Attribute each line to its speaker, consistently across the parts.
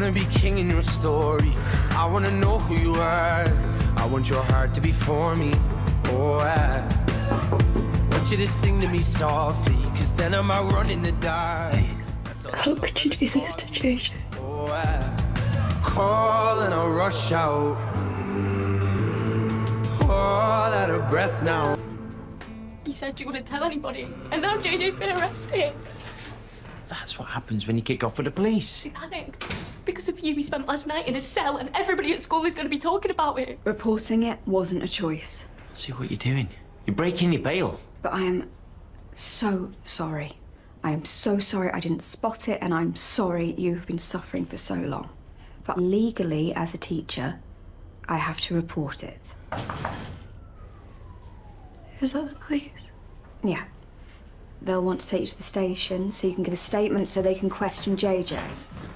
Speaker 1: wanna be king in your story. I wanna know who you are. I want your heart to be for me. Oh, I want you to sing to me softly, cause then I might run in the dark.
Speaker 2: How could you do this to JJ?
Speaker 1: Oh, I call and I rush out. All out of breath now.
Speaker 3: You said you wouldn't tell anybody, and now JJ's been arrested.
Speaker 4: That's what happens when you kick off with the police.
Speaker 3: He panicked. Because of you, he spent last night in a cell, and everybody at school is going to be talking about it.
Speaker 2: Reporting it wasn't a choice.
Speaker 4: See what you're doing. You're breaking your bail.
Speaker 2: But I am so sorry. I am so sorry I didn't spot it, and I'm sorry you've been suffering for so long. But legally, as a teacher, I have to report it.
Speaker 3: Is that the police?
Speaker 2: Yeah. They'll want to take you to the station so you can give a statement so they can question JJ.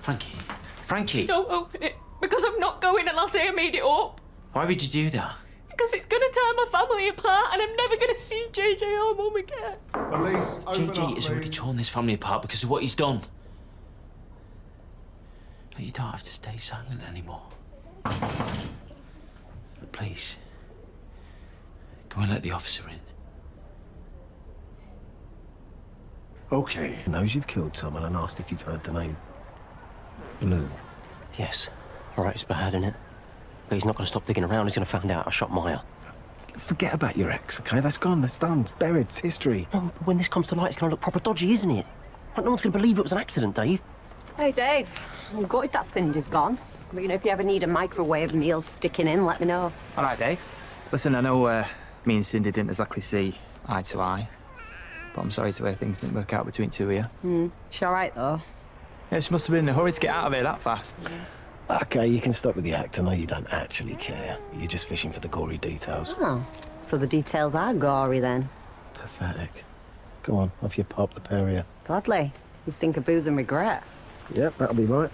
Speaker 4: Frankie. Frankie!
Speaker 3: Don't open it, because I'm not going and I'll say I made it up.
Speaker 4: Why would you do that?
Speaker 3: Because it's going to tear my family apart and I'm never going to see JJ or Mum again.
Speaker 5: Police, open up,
Speaker 4: JJ has already
Speaker 5: please.
Speaker 4: torn this family apart because of what he's done. But you don't have to stay silent anymore. But please, go and let the officer in.
Speaker 5: Okay. Knows you've killed someone and asked if you've heard the name Blue.
Speaker 6: Yes. All right, it's bad, isn't it? But he's not going to stop digging around. He's going to find out I shot Maya.
Speaker 5: Forget about your ex, okay? That's gone, that's done, it's buried, it's history.
Speaker 6: No, but when this comes to light, it's going to look proper dodgy, isn't it? Like, no one's going to believe it was an accident, Dave.
Speaker 7: Hey, Dave. I'm gutted that Cindy's gone. But, you know, if you ever need a microwave meal sticking in, let me know.
Speaker 8: All right, Dave. Listen, I know me and Cindy didn't exactly see eye to eye, but I'm sorry to hear things didn't work out between two of you.
Speaker 7: She's all right, though.
Speaker 8: Yeah, she must have been in a hurry to get out of here that fast.
Speaker 5: Okay, you can stop with the act. I know you don't actually care. You're just fishing for the gory details.
Speaker 7: Oh, so the details are gory, then.
Speaker 5: Pathetic. Go on, off you pop, the pair of you.
Speaker 7: Gladly. You stink of booze and regret.
Speaker 5: Yep, that'll be right.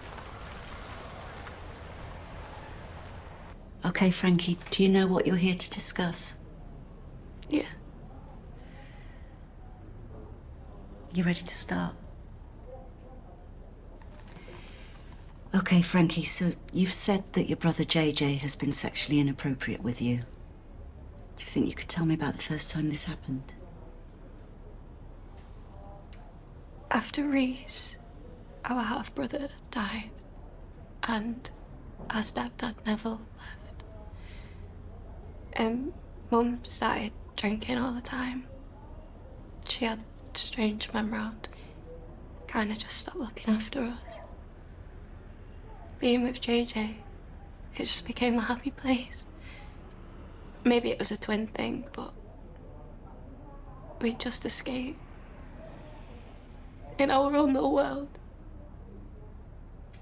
Speaker 9: OK, Frankie, do you know what you're here to discuss?
Speaker 3: Yeah.
Speaker 9: You ready to start? OK, Frankie, so you've said that your brother JJ has been sexually inappropriate with you. Do you think you could tell me about the first time this happened?
Speaker 3: After Reese, our half-brother died, and our stepdad Neville left. Mum started drinking all the time. She had strange men round. Kinda just stopped looking after us. Being with JJ, it just became a happy place. Maybe it was a twin thing, but we'd just escape. In our own little world.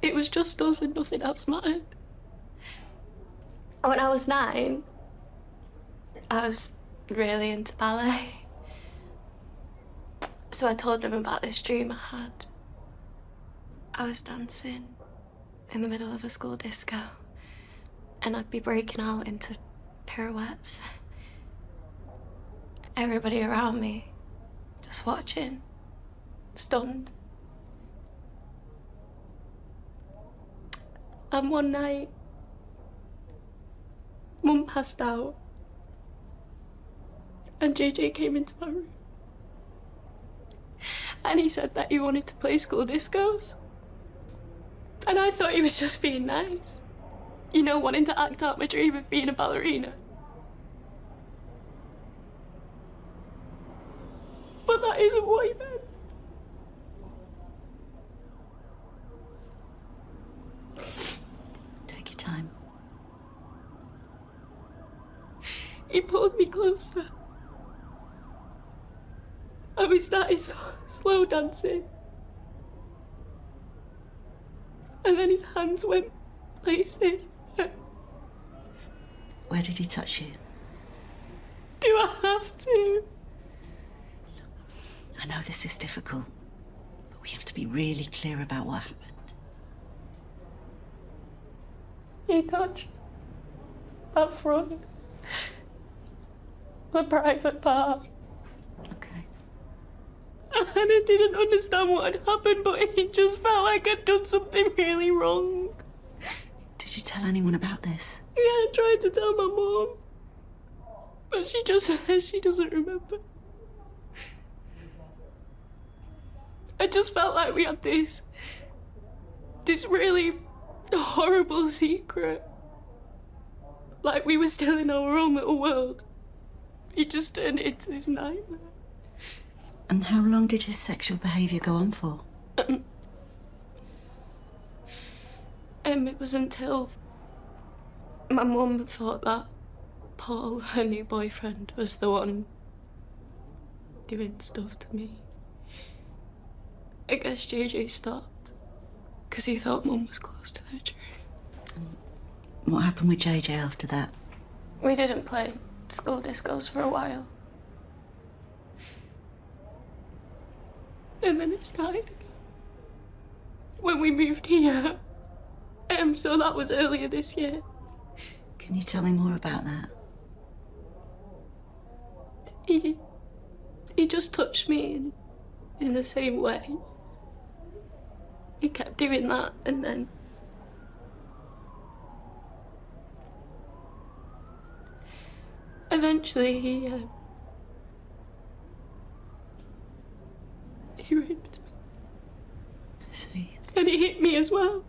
Speaker 3: It was just us and nothing else mattered. When I was 9, I was really into ballet. So I told him about this dream I had. I was dancing in the middle of a school disco, and I'd be breaking out into pirouettes. Everybody around me just watching, stunned. And one night, Mum passed out, and JJ came into my room. And he said that he wanted to play school discos. And I thought he was just being nice. You know, wanting to act out my dream of being a ballerina. But that isn't what he meant.
Speaker 9: Take your time.
Speaker 3: He pulled me closer. And we started slow dancing. And then his hands went places.
Speaker 9: Where did he touch you?
Speaker 3: Do I have to?
Speaker 9: I know this is difficult, but we have to be really clear about what happened.
Speaker 3: He touched that front. The private part.
Speaker 9: Okay.
Speaker 3: And I didn't understand what had happened, but it just felt like I'd done something really wrong.
Speaker 9: you tell anyone about this?
Speaker 3: Yeah, I tried to tell my mom, but she just says she doesn't remember. I just felt like we had this really horrible secret. Like we were still in our own little world. He just turned it into this nightmare.
Speaker 9: And how long did his sexual behaviour go on for?
Speaker 3: It was until my mum thought that Paul, her new boyfriend, was the one doing stuff to me. I guess JJ stopped because he thought Mum was close to the truth.
Speaker 9: What happened with JJ after that?
Speaker 3: We didn't play school discos for a while. And then it started again. When we moved here. So that was earlier this year.
Speaker 9: Can you tell me more about that?
Speaker 3: He just touched me in the same way. He kept doing that, and then eventually he raped me.
Speaker 9: See?
Speaker 3: And he hit me as well.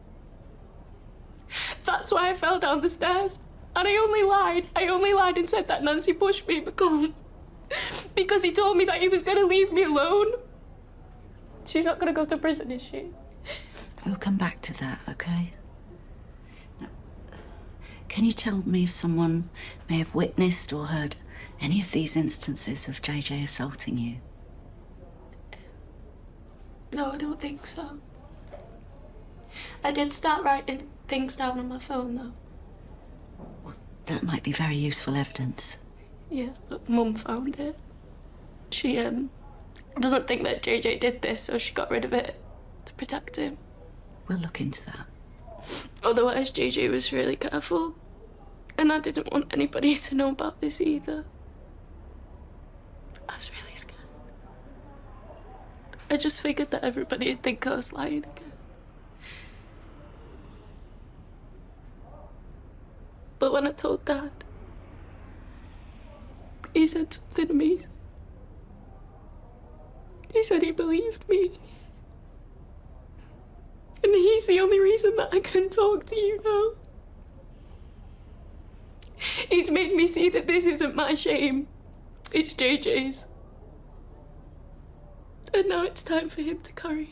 Speaker 3: That's why I fell down the stairs. And I only lied and said that Nancy pushed me because he told me that he was gonna leave me alone. She's not gonna go to prison, is she?
Speaker 9: We'll come back to that, okay? Now, can you tell me if someone may have witnessed or heard any of these instances of JJ assaulting you?
Speaker 3: No, I don't think so. I did start writing things down on my phone, though.
Speaker 9: Well, that might be very useful evidence.
Speaker 3: Yeah, but Mum found it. She, doesn't think that JJ did this, so she got rid of it to protect him.
Speaker 9: We'll look into that.
Speaker 3: Otherwise, JJ was really careful. And I didn't want anybody to know about this either. I was really scared. I just figured that everybody would think I was lying again. But when I told Dad, he said something amazing. He said he believed me. And he's the only reason that I can talk to you now. He's made me see that this isn't my shame. It's JJ's. And now it's time for him to carry it.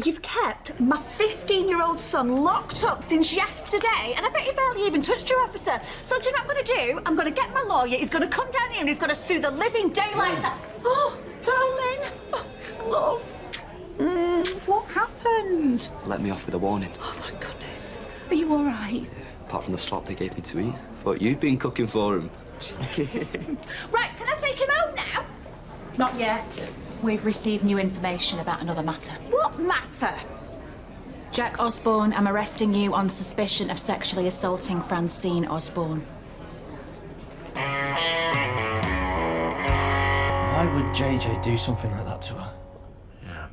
Speaker 10: You've kept my 15-year-old son locked up since yesterday, and I bet you barely even touched your officer. So do you know what I'm going to do? I'm going to get my lawyer. He's going to come down here and he's going to sue the living daylights out. Oh, darling. Oh, love. What happened?
Speaker 11: Let me off with a warning.
Speaker 10: Oh, thank goodness. Are you all right?
Speaker 11: Apart from the slop they gave me to eat. Thought you'd been cooking for him.
Speaker 10: Right, can I take him home now?
Speaker 12: Not yet. We've received new information about another matter.
Speaker 10: What matter?
Speaker 12: Jack Osborne, I'm arresting you on suspicion of sexually assaulting Francine Osborne.
Speaker 4: Why would JJ do something like that to her? Yeah.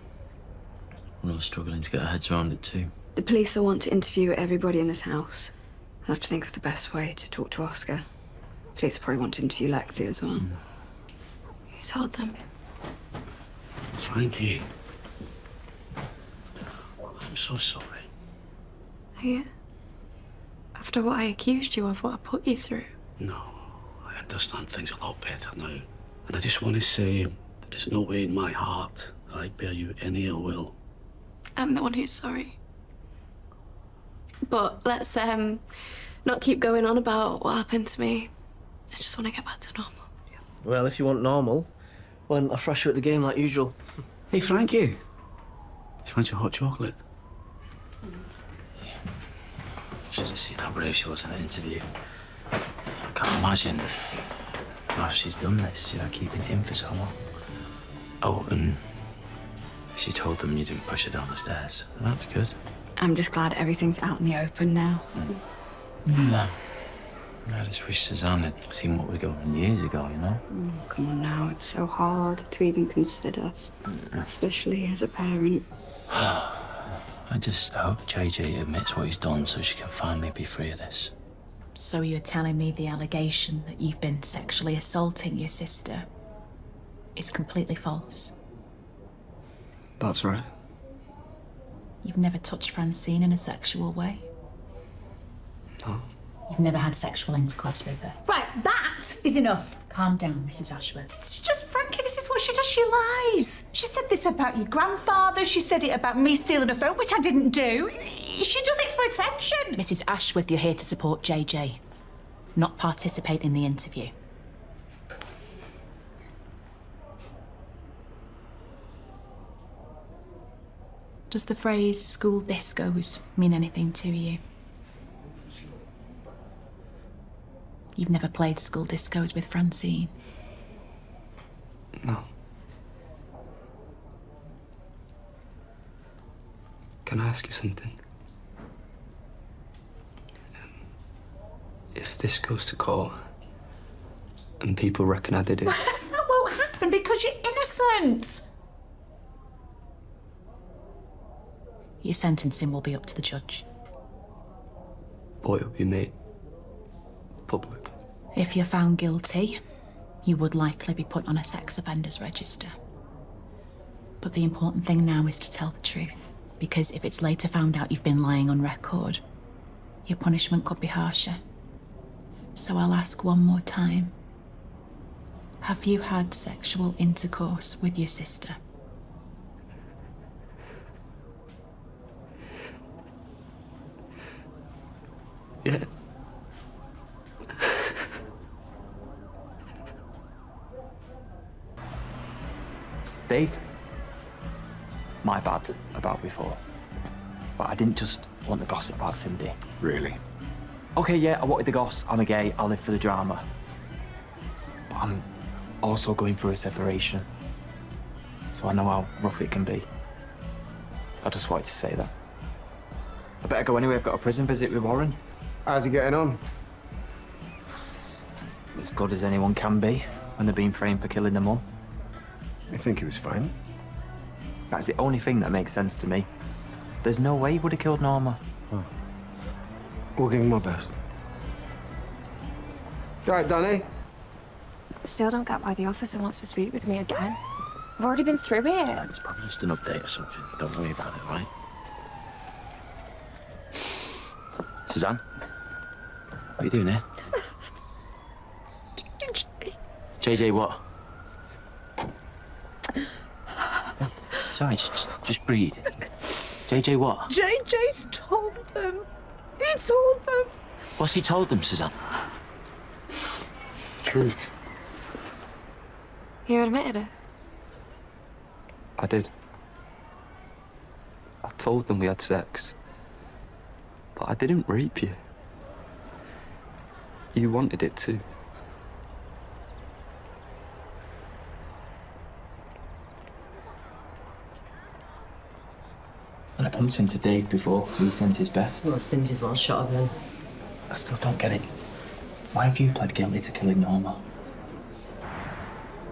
Speaker 4: We're all struggling to get our heads around it too.
Speaker 2: The police will want to interview everybody in this house. I'll have to think of the best way to talk to Oscar. Police will probably want to interview Lexi as well.
Speaker 3: You told them.
Speaker 5: Frankie. I'm so sorry.
Speaker 3: Yeah. After what I accused you of, what I put you through.
Speaker 5: No, I understand things a lot better now. And I just want to say that there's no way in my heart that I bear you any ill will.
Speaker 3: I'm the one who's sorry. But let's not keep going on about what happened to me. I just want to get back to normal.
Speaker 4: Well, if you want normal, why don't I thrash you at the game like usual?
Speaker 5: Hey, Frankie. Do you fancy a hot chocolate?
Speaker 4: Should have seen how brave she was in the interview. I can't imagine how she's done this, keeping it in for so long.
Speaker 11: Oh, and she told them you didn't push her down the stairs.
Speaker 4: That's good.
Speaker 2: I'm just glad everything's out in the open now.
Speaker 4: Yeah.
Speaker 11: I just wish Suzanne had seen what was going on years ago, you know?
Speaker 2: Come on now, it's so hard to even consider, especially as a parent.
Speaker 11: I just hope JJ admits what he's done so she can finally be free of this.
Speaker 12: So you're telling me the allegation that you've been sexually assaulting your sister is completely false?
Speaker 8: That's right.
Speaker 12: You've never touched Francine in a sexual way?
Speaker 8: No.
Speaker 12: You've never had sexual intercourse with her?
Speaker 10: Right, that is enough.
Speaker 12: Calm down, Mrs. Ashworth.
Speaker 10: It's just Frankie, this is what she does, she lies. She said this about your grandfather, she said it about me stealing a phone, which I didn't do. She does it for attention.
Speaker 12: Mrs. Ashworth, you're here to support JJ, not participate in the interview. Does the phrase school discos mean anything to you? You've never played school discos with Francine?
Speaker 8: No. Can I ask you something? If this goes to court and people reckon I did it...
Speaker 10: That won't happen because you're innocent.
Speaker 12: Your sentencing will be up to the judge.
Speaker 8: But it'll be made public.
Speaker 12: If you're found guilty, you would likely be put on a sex offenders register. But the important thing now is to tell the truth, because if it's later found out you've been lying on record, your punishment could be harsher. So I'll ask one more time. Have you had sexual intercourse with your sister?
Speaker 8: Yeah.
Speaker 13: Dave, my bad about before. But I didn't just want the gossip about Cindy.
Speaker 14: Really?
Speaker 13: Okay, yeah, I wanted the goss. I'm a gay. I live for the drama. But I'm also going through a separation. So I know how rough it can be. I just wanted to say that. I better go anyway. I've got a prison visit with Warren.
Speaker 14: How's he getting on?
Speaker 13: As good as anyone can be when they're being framed for killing their mum.
Speaker 14: I think he was fine.
Speaker 13: That's the only thing that makes sense to me. There's no way he would have killed Norma.
Speaker 14: Oh. We'll give him our best. You all right, Danny?
Speaker 3: Still don't get why the officer wants to speak with me again. I've already been through it.
Speaker 11: It's probably just an update or something. Don't worry about it, right? Suzanne? What are you doing here? JJ what? Sorry, just breathe. JJ what?
Speaker 10: JJ's told them. He told them.
Speaker 11: What's he told them, Suzanne?
Speaker 14: Truth.
Speaker 3: You admitted it?
Speaker 8: I did. I told them we had sex. But I didn't rape you. You wanted it too.
Speaker 13: And I bumped into Dave before he sends his best.
Speaker 7: Well, Cindy's well shot of him.
Speaker 13: I still don't get it. Why have you pled guilty to killing Norma?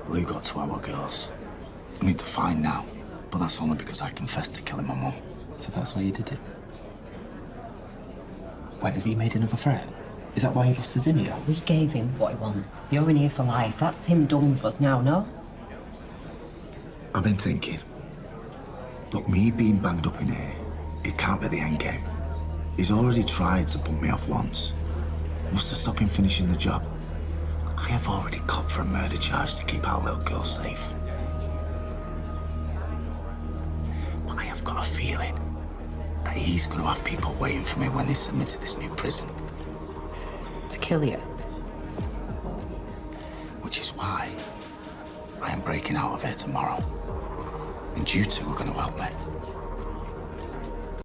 Speaker 5: Blue got to our girls. I mean, they're fine now, but that's only because I confessed to killing my mum.
Speaker 13: So that's why you did it? Wait, has he made another threat? Is that why he lost his in here?
Speaker 7: We gave him what he wants. You're in here for life. That's him done with us now, no?
Speaker 5: I've been thinking. Look, me being banged up in here, it can't be the end game. He's already tried to bump me off once. Must have stopped him finishing the job. I have already copped for a murder charge to keep our little girl safe. But I have got a feeling that he's going to have people waiting for me when they send me to this new prison.
Speaker 7: To kill you?
Speaker 5: Which is why I am breaking out of here tomorrow. And you two are going to help me.